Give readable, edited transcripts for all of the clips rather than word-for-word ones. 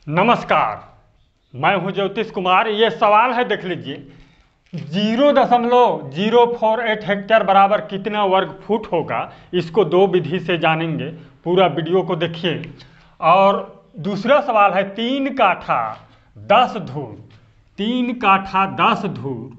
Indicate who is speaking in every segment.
Speaker 1: नमस्कार, मैं हूं ज्योतिष कुमार। ये सवाल है, देख लीजिए। 0.048 हेक्टेयर बराबर कितना वर्ग फुट होगा, इसको दो विधि से जानेंगे। पूरा वीडियो को देखिए। और दूसरा सवाल है 3 काठा 10 धूर, 3 काठा 10 धूर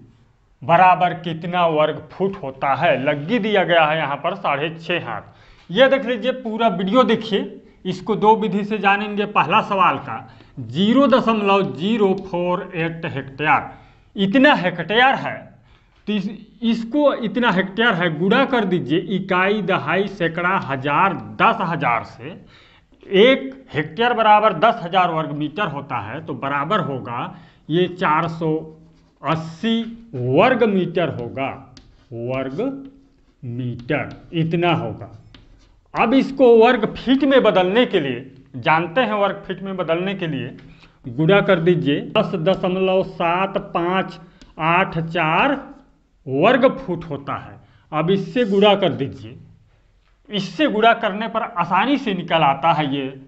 Speaker 1: बराबर कितना वर्ग फुट होता है। लग्गी दिया गया है यहाँ पर 6.5 हाथ। ये देख लीजिए, पूरा वीडियो देखिए। इसको दो विधि से जानेंगे। पहला सवाल का 0.048 हेक्टेयर, इतना हेक्टेयर है तो इसको इतना हेक्टेयर है, गुणा कर दीजिए इकाई, दहाई, सैकड़ा, हजार, 10,000 से। 1 हेक्टेयर बराबर 10,000 वर्ग मीटर होता है, तो बराबर होगा ये 480 वर्ग मीटर होगा। वर्ग मीटर इतना होगा। अब इसको वर्ग फीट में बदलने के लिए, जानते हैं वर्ग फीट में बदलने के लिए गुणा कर दीजिए। 10.7584 वर्ग फुट होता है। अब इससे गुणा कर दीजिए। इससे गुणा करने पर आसानी से निकल आता है ये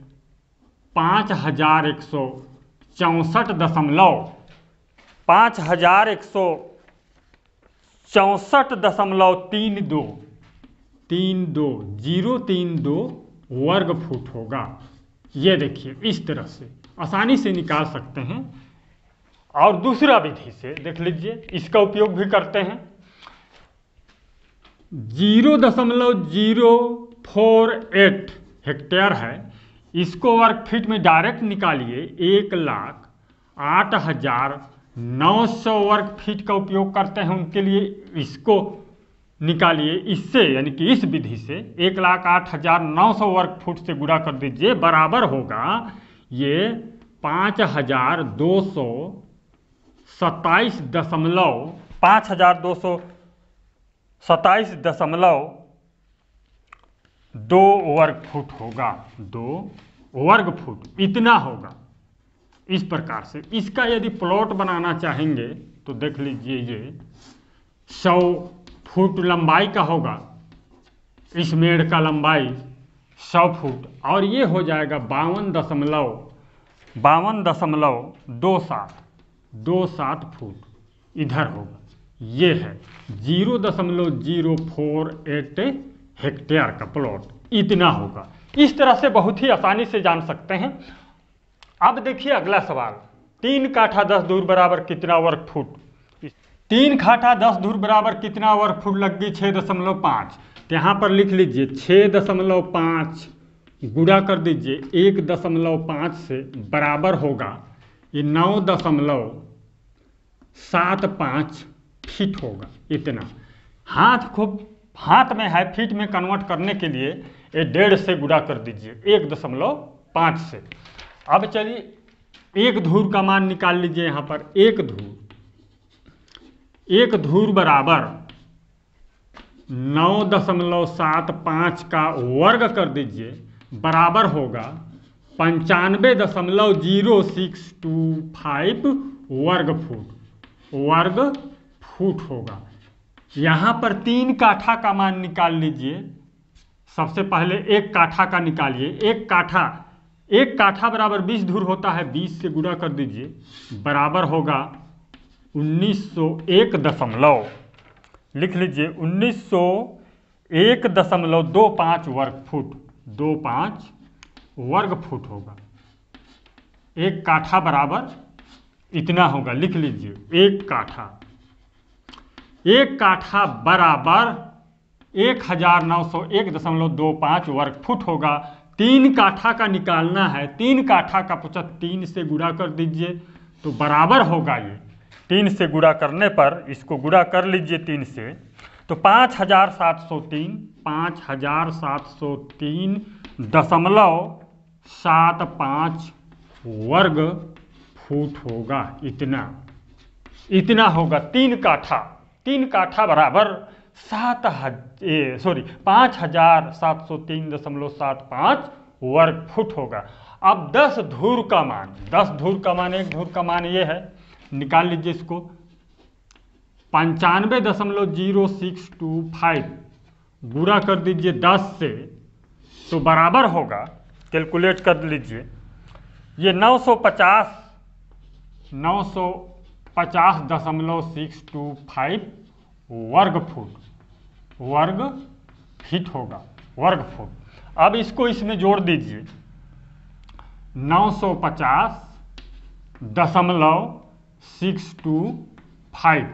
Speaker 1: 5162 वर्ग फुट होगा। ये देखिए, इस तरह से आसानी से निकाल सकते हैं। और दूसरा विधि से देख लीजिए, इसका उपयोग भी करते हैं। 0.048 हेक्टेयर है, इसको वर्ग फीट में डायरेक्ट निकालिए। 1,08,900 वर्ग फीट का उपयोग करते हैं उनके लिए। इसको निकालिए इससे, यानी कि इस विधि से 1,08,900 वर्ग फुट से गुणा कर दीजिए। बराबर होगा ये 5,227.2 वर्ग फुट होगा। 2 वर्ग फुट इतना होगा। इस प्रकार से इसका यदि प्लॉट बनाना चाहेंगे तो देख लीजिए, ये 100 फुट लंबाई का होगा। इस मेड़ का लंबाई 100 फुट, और ये हो जाएगा 52.27 फुट इधर होगा। ये है 0.048 हेक्टेयर का प्लॉट, इतना होगा। इस तरह से बहुत ही आसानी से जान सकते हैं। अब देखिए अगला सवाल, 3 काठा 10 धूर बराबर कितना वर्ग फुट। 3 काठा 10 धूर बराबर कितना वर्ग फुट लगी 6.5। तो यहाँ पर लिख लीजिए 6.5 गुणा कर दीजिए 1.5 से, बराबर होगा ये 9.75 फीट होगा। इतना हाथ में है, फीट में कन्वर्ट करने के लिए ये 1.5 से गुणा कर दीजिए 1.5 से। अब चलिए 1 धूर का मान निकाल लीजिए। यहाँ पर 1 धूर बराबर 9.75 का वर्ग कर दीजिए। बराबर होगा 95.0625 वर्ग फुट होगा। यहाँ पर 3 काठा का मान निकाल लीजिए। सबसे पहले 1 काठा का निकालिए। 1 काठा बराबर 20 धूर होता है, 20 से गुणा कर दीजिए। बराबर होगा 1901 लिख लीजिए 1901.25 वर्ग फुट। 25 वर्ग फुट होगा। 1 काठा बराबर इतना होगा, लिख लीजिए 1 काठा बराबर 1901.25 वर्ग फुट होगा। 3 काठा का निकालना है। 3 काठा का पूछा, 3 से गुणा कर दीजिए तो बराबर होगा ये। 3 से गुणा करने पर, इसको गुणा कर लीजिए 3 से, तो 5,703.75 वर्ग फुट होगा। इतना होगा 3 काठा बराबर 5,703.75 वर्ग फुट होगा। अब 10 धूर का मान, 1 धूर का मान ये है, निकाल लीजिए इसको। 95.0625 गुणा कर दीजिए 10 से, तो बराबर होगा, कैलकुलेट कर लीजिए, ये 950.625 वर्ग फीट होगा, वर्ग फुट। अब इसको इसमें जोड़ दीजिए, 950.625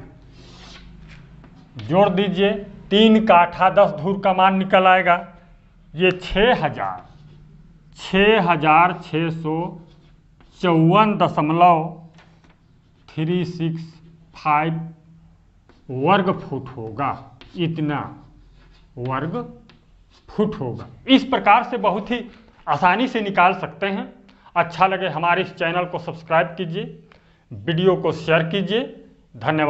Speaker 1: जोड़ दीजिए, 3 काठा 10 धूर का मान निकल आएगा। ये 6,654.365 वर्ग फुट होगा, इतना वर्ग फुट होगा। इस प्रकार से बहुत ही आसानी से निकाल सकते हैं। अच्छा लगे हमारे इस चैनल को सब्सक्राइब कीजिए, वीडियो को शेयर कीजिए। धन्यवाद।